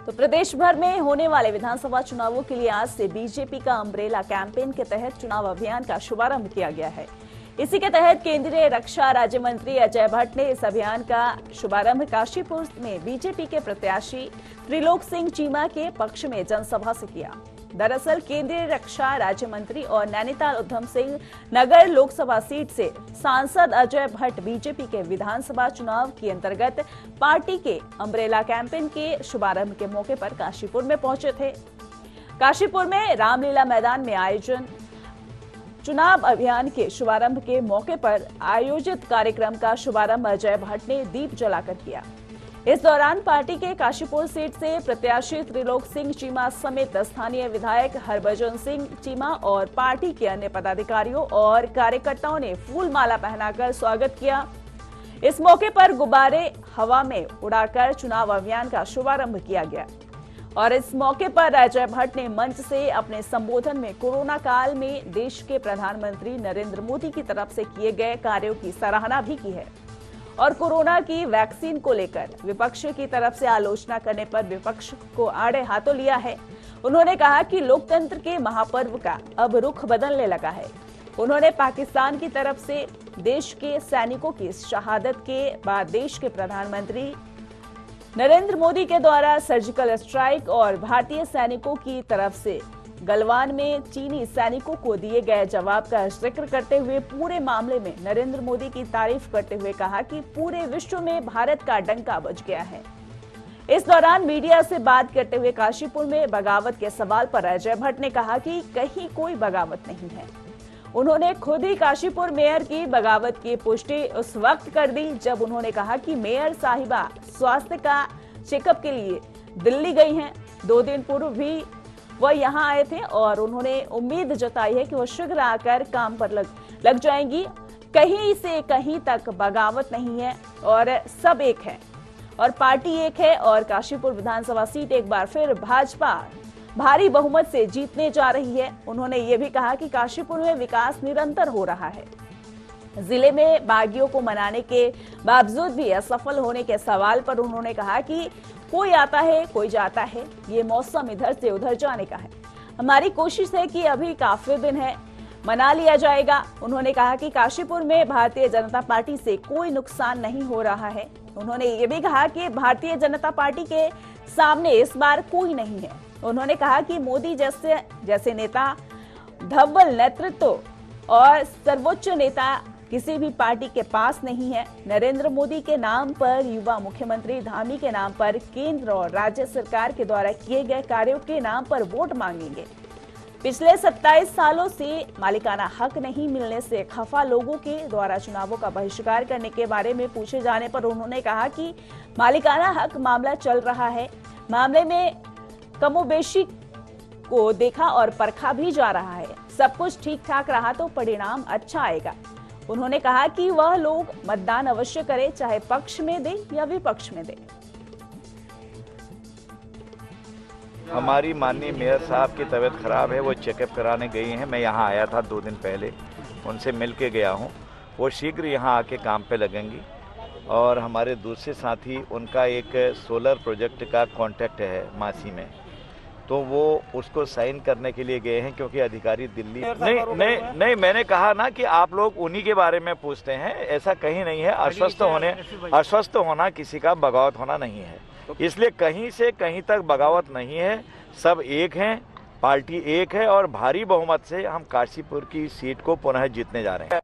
तो प्रदेश भर में होने वाले विधानसभा चुनावों के लिए आज से बीजेपी का अम्ब्रेला कैंपेन के तहत चुनाव अभियान का शुभारंभ किया गया है। इसी के तहत केंद्रीय रक्षा राज्य मंत्री अजय भट्ट ने इस अभियान का शुभारंभ काशीपुर में बीजेपी के प्रत्याशी त्रिलोक सिंह चीमा के पक्ष में जनसभा से किया। दरअसल केंद्रीय रक्षा राज्य मंत्री और नैनीताल उधम सिंह नगर लोकसभा सीट से सांसद अजय भट्ट बीजेपी के विधानसभा चुनाव के अंतर्गत पार्टी के अम्ब्रेला कैंपेन के शुभारंभ के मौके पर काशीपुर में पहुंचे थे। काशीपुर में रामलीला मैदान में आयोजन चुनाव अभियान के शुभारंभ के मौके पर आयोजित कार्यक्रम का शुभारंभ अजय भट्ट ने दीप जलाकर किया। इस दौरान पार्टी के काशीपुर सीट से प्रत्याशी त्रिलोक सिंह चीमा समेत स्थानीय विधायक हरभजन सिंह चीमा और पार्टी के अन्य पदाधिकारियों और कार्यकर्ताओं ने फूल माला पहनाकर स्वागत किया। इस मौके पर गुब्बारे हवा में उड़ाकर चुनाव अभियान का शुभारंभ किया गया और इस मौके पर अजय भट्ट ने मंच से अपने संबोधन में कोरोना काल में देश के प्रधानमंत्री नरेंद्र मोदी की तरफ से किए गए कार्यों की सराहना भी की है और कोरोना की वैक्सीन को लेकर विपक्ष की तरफ से आलोचना करने पर विपक्ष को आड़े हाथों लिया है। उन्होंने कहा कि लोकतंत्र के महापर्व का अब रुख बदलने लगा है। उन्होंने पाकिस्तान की तरफ से देश के सैनिकों की शहादत के बाद देश के प्रधानमंत्री नरेंद्र मोदी के द्वारा सर्जिकल स्ट्राइक और भारतीय सैनिकों की तरफ से गलवान में चीनी सैनिकों को दिए गए जवाब का जिक्र करते हुए पूरे मामले में नरेंद्र मोदी की तारीफ करते हुए कहा कि पूरे विश्व में भारत का डंका बज गया है। इस दौरान मीडिया से बात करते हुए काशीपुर में बगावत के सवाल पर अजय भट्ट ने कहा कि कहीं कोई बगावत नहीं है। उन्होंने खुद ही काशीपुर मेयर की बगावत की पुष्टि उस वक्त कर दी जब उन्होंने कहा कि मेयर साहिबा स्वास्थ्य का चेकअप के लिए दिल्ली गई हैं। 2 दिन पूर्व भी वह यहां आए थे और उन्होंने उम्मीद जताई है कि वह शीघ्र आकर काम पर लग जाएंगी। कहीं से कहीं तक बगावत नहीं है और सब एक है और पार्टी एक है और काशीपुर विधानसभा सीट एक बार फिर भाजपा भारी बहुमत से जीतने जा रही है। उन्होंने ये भी कहा कि काशीपुर में विकास निरंतर हो रहा है। जिले में बागियों को मनाने के बावजूद भी असफल होने के सवाल पर उन्होंने कहा कि कोई आता है कोई जाता है, ये मौसम इधर से उधर जाने का है। हमारी कोशिश है कि अभी काफी दिन है, मना लिया जाएगा। उन्होंने कहा कि काशीपुर में भारतीय जनता पार्टी से कोई नुकसान नहीं हो रहा है। उन्होंने ये भी कहा कि भारतीय जनता पार्टी के सामने इस बार कोई नहीं है। उन्होंने कहा कि मोदी जैसे नेता, धवल नेतृत्व और सर्वोच्च नेता किसी भी पार्टी के पास नहीं है। नरेंद्र मोदी के नाम पर, युवा मुख्यमंत्री धामी के नाम पर, केंद्र और राज्य सरकार के द्वारा किए गए कार्यों के नाम पर वोट मांगेंगे। पिछले 27 सालों से मालिकाना हक नहीं मिलने से खफा लोगों के द्वारा चुनावों का बहिष्कार करने के बारे में पूछे जाने पर उन्होंने कहा कि मालिकाना हक मामला चल रहा है। मामले में कमोबेशी को देखा और परखा भी जा रहा है। सब कुछ ठीक ठाक रहा तो परिणाम अच्छा आएगा। उन्होंने कहा कि वह लोग मतदान अवश्य करें, चाहे पक्ष में दे या विपक्ष में दे। हमारी माननीय मेयर साहब की तबीयत खराब है, वो चेकअप कराने गई हैं। मैं यहाँ आया था 2 दिन पहले, उनसे मिल के गया हूँ। वो शीघ्र यहाँ आके काम पे लगेंगी और हमारे दूसरे साथी, उनका एक सोलर प्रोजेक्ट का कॉन्ट्रैक्ट है मासी में, तो वो उसको साइन करने के लिए गए हैं क्योंकि अधिकारी दिल्ली नहीं मैंने कहा ना कि आप लोग उन्हीं के बारे में पूछते हैं, ऐसा कहीं नहीं है। अस्वस्थ होना किसी का बगावत होना नहीं है, इसलिए कहीं से कहीं तक बगावत नहीं है। सब एक हैं, पार्टी एक है और भारी बहुमत से हम काशीपुर की सीट को पुनः जीतने जा रहे हैं।